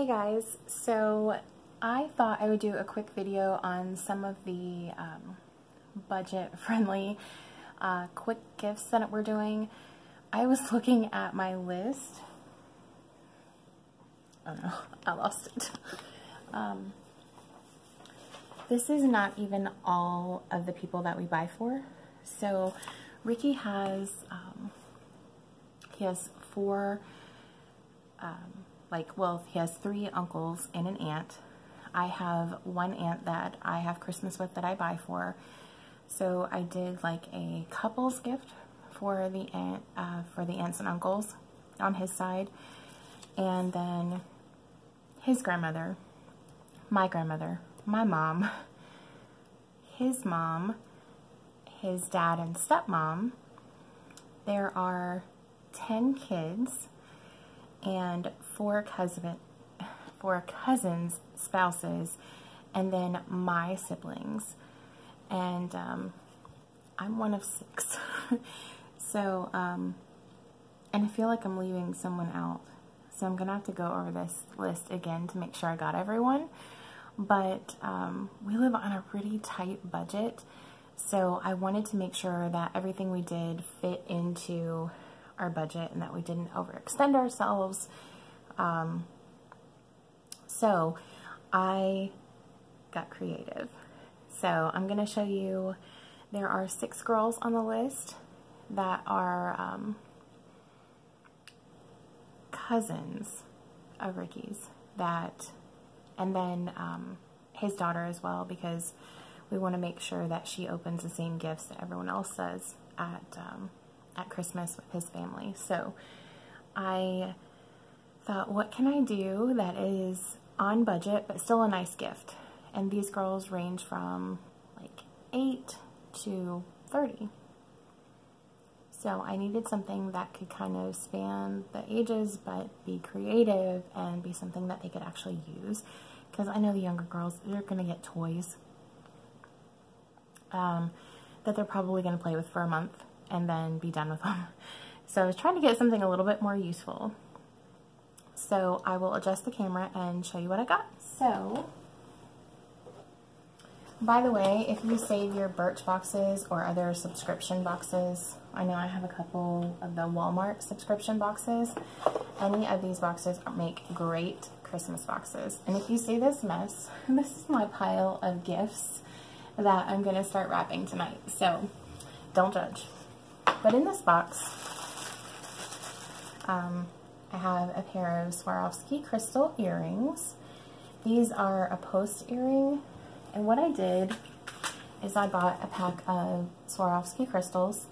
Hey guys, so I thought I would do a quick video on some of the budget-friendly quick gifts that we're doing. I was looking at my list. Oh no, I lost it. This is not even all of the people that we buy for. So Ricky has, he has he has 3 uncles and an aunt. I have one aunt that I have Christmas with that I buy for. So I did like a couple's gift for the aunts and uncles on his side. And then his grandmother, my mom, his mom, his dad and stepmom. There are 10 kids and 4 cousins, spouses, and then my siblings. And I'm one of 6. So, and I feel like I'm leaving someone out. So I'm gonna have to go over this list again to make sure I got everyone. But we live on a pretty tight budget. So I wanted to make sure that everything we did fit into our budget and that we didn't overextend ourselves. So I got creative. So I'm going to show you, there are 6 girls on the list that are cousins of Ricky's, and then his daughter as well, because we want to make sure that she opens the same gifts that everyone else does at Christmas with his family. So I thought, what can I do that is on budget but still a nice gift? And these girls range from like 8 to 30. So I needed something that could kind of span the ages but be creative and be something that they could actually use. Because I know the younger girls, they're going to get toys that they're probably going to play with for a month and then be done with them. So I was trying to get something a little bit more useful. So I will adjust the camera and show you what I got. So, by the way, if you save your Birch boxes or other subscription boxes, I know I have a couple of the Walmart subscription boxes. Any of these boxes make great Christmas boxes. And if you see this mess, this is my pile of gifts that I'm going to start wrapping tonight. So, don't judge. But in this box, I have a pair of Swarovski crystal earrings. These are a post earring. And what I did is I bought a pack of Swarovski crystals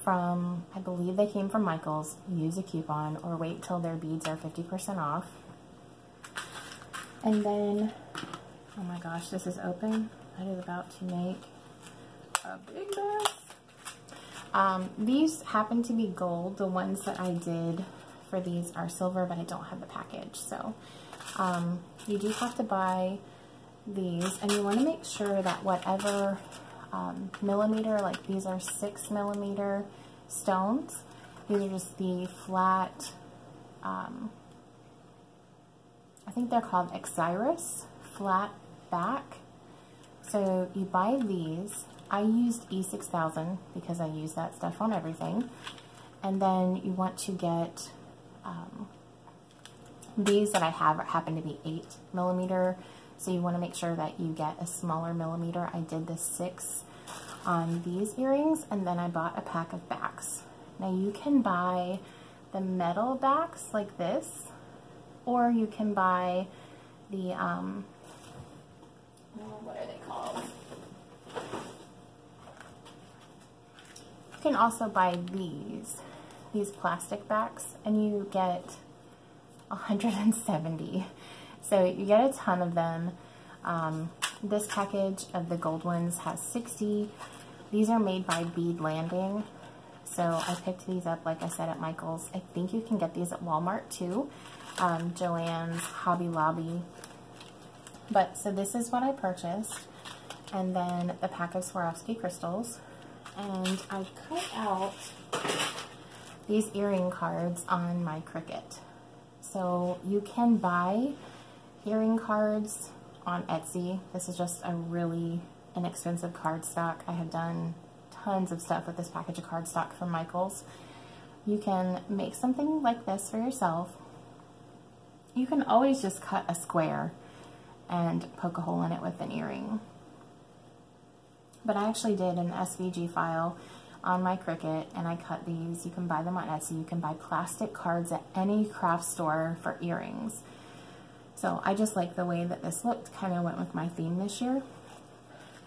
from, I believe they came from Michael's. Use a coupon or wait till their beads are 50% off. And then, oh my gosh, this is open. That is about to make a big mess. These happen to be gold. The ones that I did for these are silver, but I don't have the package. So you do have to buy these, and you want to make sure that whatever millimeter, like these are 6mm stones. These are just the flat, I think they're called Exyrus, flat back. So you buy these. I used E6000 because I use that stuff on everything. And then you want to get these that I have happen to be 8mm. So you want to make sure that you get a smaller millimeter. I did the 6 on these earrings, and then I bought a pack of backs. Now you can buy the metal backs like this, or you can buy the, what are they called? You can also buy these plastic backs, and you get 170. So you get a ton of them. This package of the gold ones has 60. These are made by Bead Landing. So I picked these up, like I said, at Michael's. I think you can get these at Walmart too. Joann's, Hobby Lobby. But so this is what I purchased. And then the pack of Swarovski crystals. And I cut out these earring cards on my Cricut. So you can buy earring cards on Etsy. This is just a really inexpensive cardstock. I have done tons of stuff with this package of cardstock from Michaels. You can make something like this for yourself. You can always just cut a square and poke a hole in it with an earring. But I actually did an SVG file on my Cricut, and I cut these. You can buy them on Etsy. You can buy plastic cards at any craft store for earrings. So I just like the way that this looked, kind of went with my theme this year.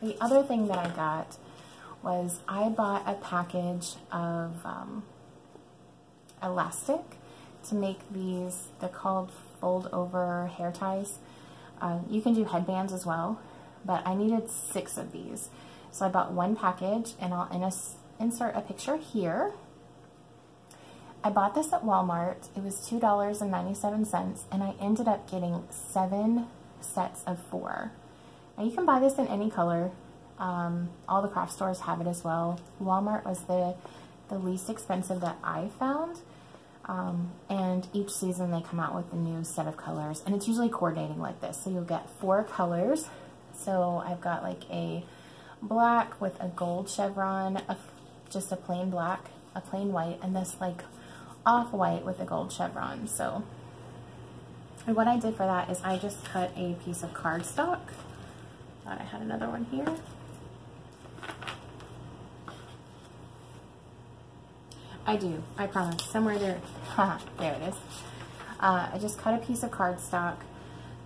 The other thing that I got was I bought a package of elastic to make these. They're called fold over hair ties. You can do headbands as well, but I needed 6 of these. So I bought one package, and I'll insert a picture here. I bought this at Walmart. It was $2.97, and I ended up getting 7 sets of 4. Now you can buy this in any color. All the craft stores have it as well. Walmart was the least expensive that I found. And each season they come out with a new set of colors, and it's usually coordinating like this. So you'll get 4 colors. So I've got like a black with a gold chevron, just a plain black, a plain white, and this like off-white with a gold chevron. So and what I did for that is I just cut a piece of cardstock. Thought I had another one here. I do, I promise. Somewhere there, there it is. I just cut a piece of cardstock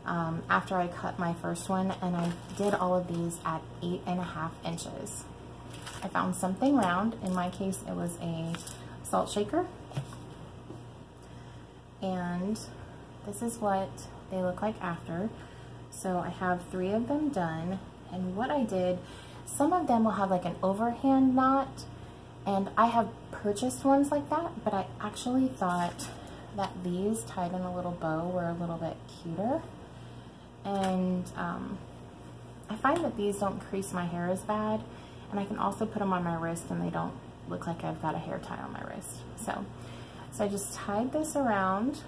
after I cut my first one, and I did all of these at 8.5 inches. I found something round. In my case, it was a salt shaker. And this is what they look like after. So I have 3 of them done. And what I did, some of them will have like an overhand knot, and I have purchased ones like that, but I actually thought that these tied in a little bow were a little bit cuter. And I find that these don't crease my hair as bad, and I can also put them on my wrist and they don't look like I've got a hair tie on my wrist. So I just tied this around.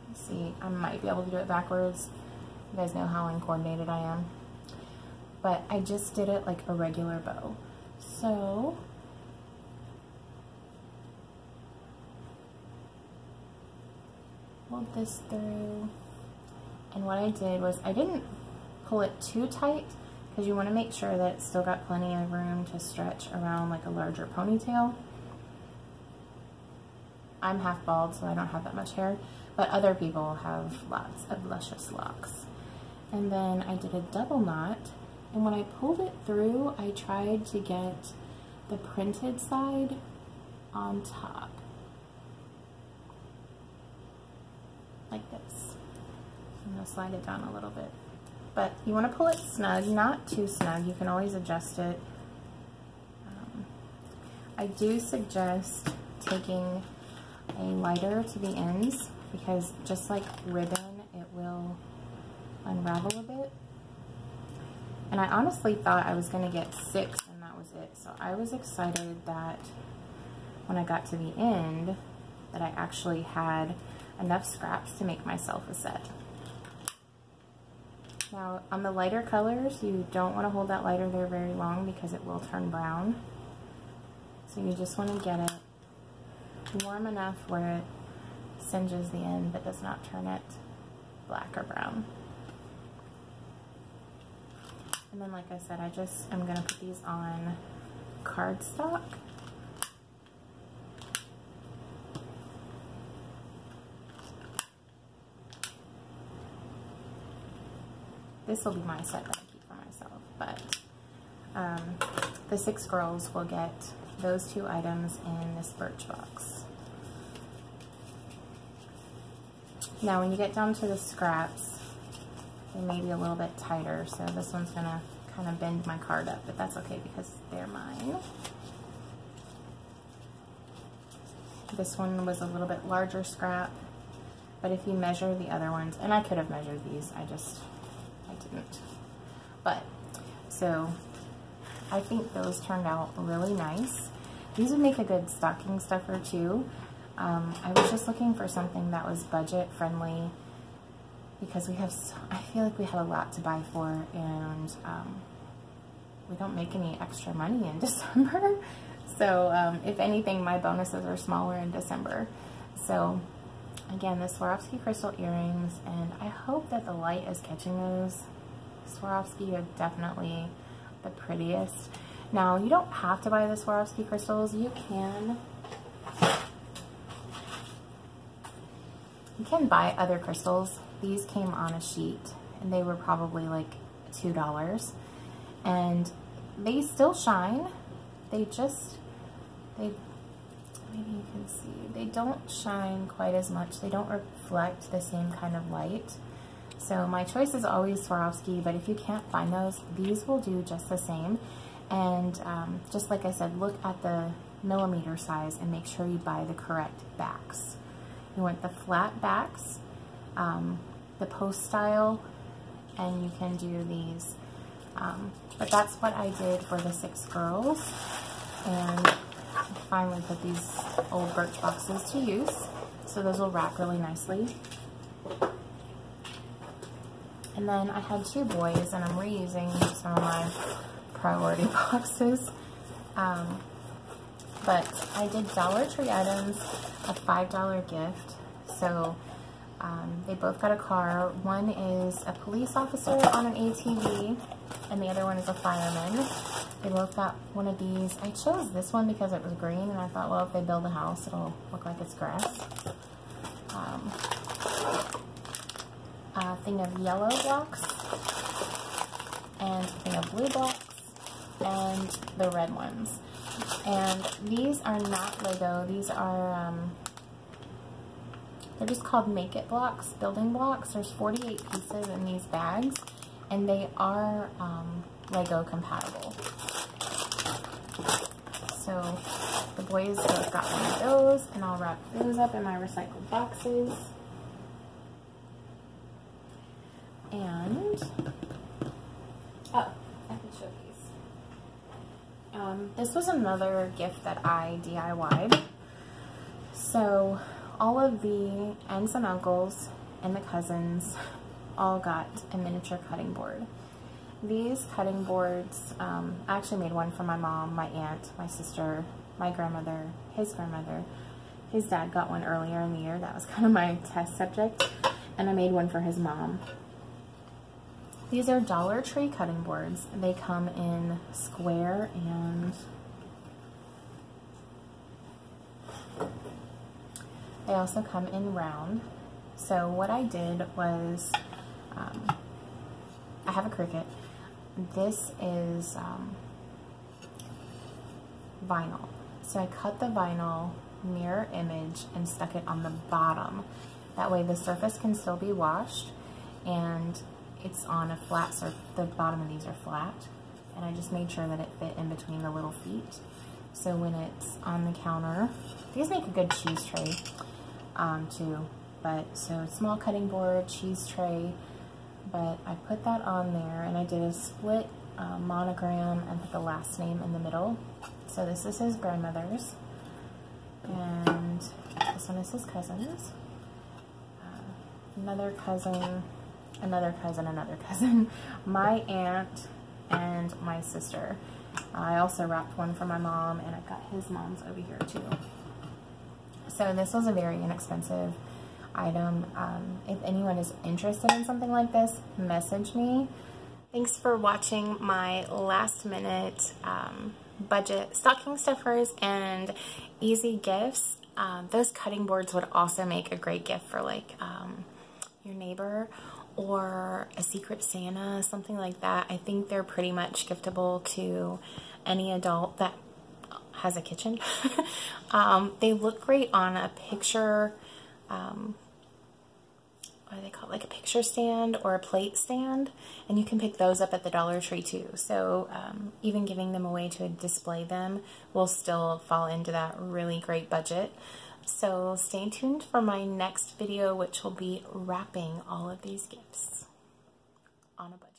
Let's see, I might be able to do it backwards. You guys know how uncoordinated I am. But I just did it like a regular bow. So pulled this through, and what I did was I didn't pull it too tight because you want to make sure that it's still got plenty of room to stretch around like a larger ponytail. I'm half bald, so I don't have that much hair, but other people have lots of luscious locks. And then I did a double knot, and when I pulled it through, I tried to get the printed side on top, like this. I'm gonna slide it down a little bit. But you want to pull it snug, not too snug. You can always adjust it. I do suggest taking a lighter to the ends, because just like ribbon, it will unravel a bit. And I honestly thought I was going to get 6 and that was it. So I was excited that when I got to the end that I actually had enough scraps to make myself a set. Now on the lighter colors, you don't want to hold that lighter there very long because it will turn brown. So you just want to get it warm enough where it singes the end but does not turn it black or brown. And then, like I said, I'm going to put these on cardstock. This will be my set that I keep for myself, but the 6 girls will get those 2 items in this birch box. Now when you get down to the scraps, they may be a little bit tighter, so this one's going to kind of bend my card up, but that's okay because they're mine. This one was a little bit larger scrap, but if you measure the other ones, and I could have measured these, I didn't. But, so, I think those turned out really nice. These would make a good stocking stuffer too. I was just looking for something that was budget friendly. because I feel like we have a lot to buy for, and we don't make any extra money in December. So if anything, my bonuses are smaller in December. So again, the Swarovski crystal earrings, and I hope that the light is catching those. Swarovski are definitely the prettiest. Now, you don't have to buy the Swarovski crystals. You can buy other crystals. These came on a sheet, and they were probably like $2. And they still shine. Maybe you can see, they don't shine quite as much. They don't reflect the same kind of light. So my choice is always Swarovski, but if you can't find those, these will do just the same. And just like I said, look at the millimeter size and make sure you buy the correct backs. You want the flat backs, the post style, and you can do these. But that's what I did for the 6 girls. And I finally put these old birch boxes to use. So those will wrap really nicely. And then I had 2 boys, and I'm reusing some of my priority boxes. But I did Dollar Tree items, a $5 gift. So they both got a car. One is a police officer on an ATV, and the other one is a fireman. They both got one of these. I chose this one because it was green, and I thought, well, if they build a house, it'll look like it's grass. A thing of yellow blocks, and a thing of blue blocks, and the red ones. And these are not Lego. These are, they're just called Make It blocks, building blocks. There's 48 pieces in these bags, and they are Lego compatible. So the boys both got one of those, and I'll wrap those up in my recycled boxes. And, oh, I can show these. This was another gift that I DIY'd. So all of the aunts and uncles and the cousins all got a miniature cutting board. These cutting boards, I actually made one for my mom, my aunt, my sister, my grandmother, his grandmother. His dad got one earlier in the year. That was kind of my test subject. And I made one for his mom. These are Dollar Tree cutting boards. They come in square and they also come in round. So what I did was, I have a Cricut. This is vinyl. So I cut the vinyl mirror image and stuck it on the bottom. That way the surface can still be washed, and it's on a flat surface. The bottom of these are flat, and I just made sure that it fit in between the little feet. So when it's on the counter, these make a good cheese tray too. But so small cutting board, cheese tray. But I put that on there, and I did a split monogram and put the last name in the middle. So this is his grandmother's, and this one is his cousin's. Another cousin, another cousin, another cousin, my aunt, and my sister. I also wrapped one for my mom, and I've got his mom's over here too. So this was a very inexpensive item. If anyone is interested in something like this, message me. Thanks for watching my last minute budget stocking stuffers and easy gifts. Those cutting boards would also make a great gift for like your neighbor or a Secret Santa, something like that. I think they're pretty much giftable to any adult that has a kitchen. They look great on a picture, what do they call it, like a picture stand or a plate stand, and you can pick those up at the Dollar Tree too. So even giving them away to display them will still fall into that really great budget. So stay tuned for my next video, which will be wrapping all of these gifts on a budget.